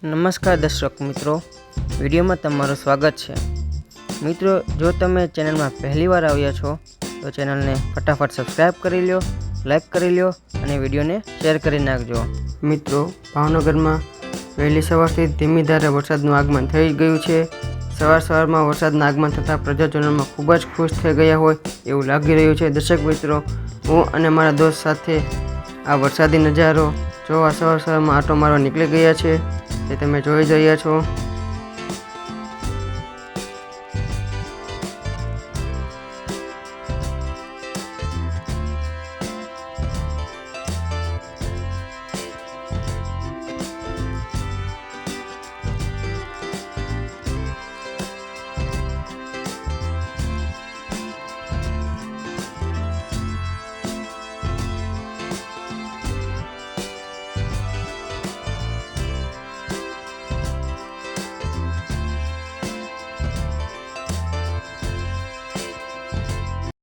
નમસ્કાર દર્શક મિત્રો, વિડીયોમાં તમારું સ્વાગત છે। મિત્રો, જો તમે ચેનલમાં પહેલીવાર આવ્યા છો તો ચેનલને ફટાફટ સબસ્ક્રાઇબ કરી લો, લાઈક કરી લો અને વિડીયોને શેર કરી નાખજો। મિત્રો, ભાવનગરમાં વહેલી સવારથી ધીમી ધારે વરસાદનું આગમન થઈ ગયું છે। સવારમાં વરસાદના આગમન થતાં પ્રજાજનોમાં ખૂબ જ ખુશ થઈ ગયા હોય એવું લાગી રહ્યું છે। દર્શક મિત્રો, હું અને મારા દોસ્ત સાથે આ વરસાદી નજારો જોવા સવારમાં આંટો મારવા નીકળી ગયા છે, તે તમે જોઈ રહ્યા છો।